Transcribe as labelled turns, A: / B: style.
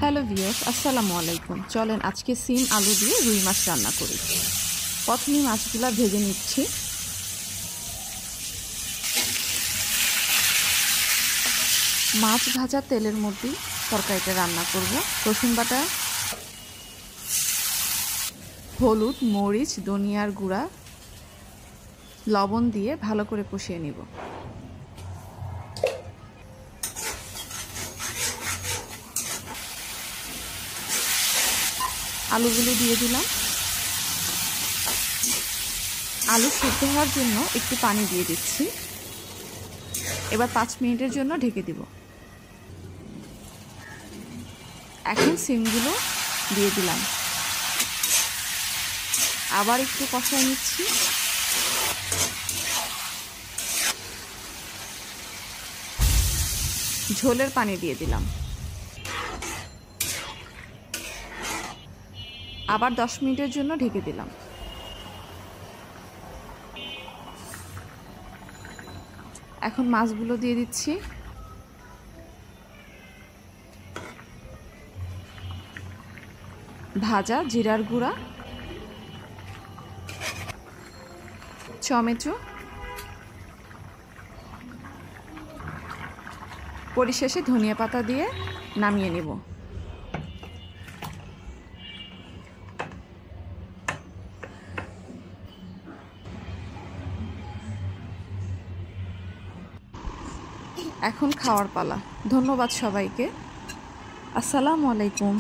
A: Hello viewers, আসসালামু আলাইকুম। চলেন আজকে সিম আলু দিয়ে রুই মাছ রান্না করি। প্রথমে মাছগুলো ভেজে নিচ্ছি। মাছ ভাজা তেলের মধ্যেই তরকারিটা রান্না করব। রসুন বাটা, হলুদ, মরিচ, ধনিয়ার গুঁড়া, লবণ দিয়ে ভালো করে কষিয়ে নিব। আলুগুলো দিয়ে দিলাম। আলু সিদ্ধ হওয়ার জন্য একটু পানি দিয়ে দিচ্ছি। এবার 5 মিনিটের জন্য ঢেকে দিব। এখন সিমগুলো দিয়ে দিলাম। আবার একটু কষায় নিচ্ছি। ঝোলের পানি দিয়ে দিলাম। আবার 10 মিনিটের জন্য ঢেকে দিলাম। এখন মাছগুলো দিয়ে দিচ্ছি। ভাজা জিরার গুঁড়া, টমেটো, পরিশেষে ধনিয়া পাতা দিয়ে নামিয়ে নেব। এখন খাওয়ার পালা। ধন্যবাদ সবাইকে। আসসালামু আলাইকুম।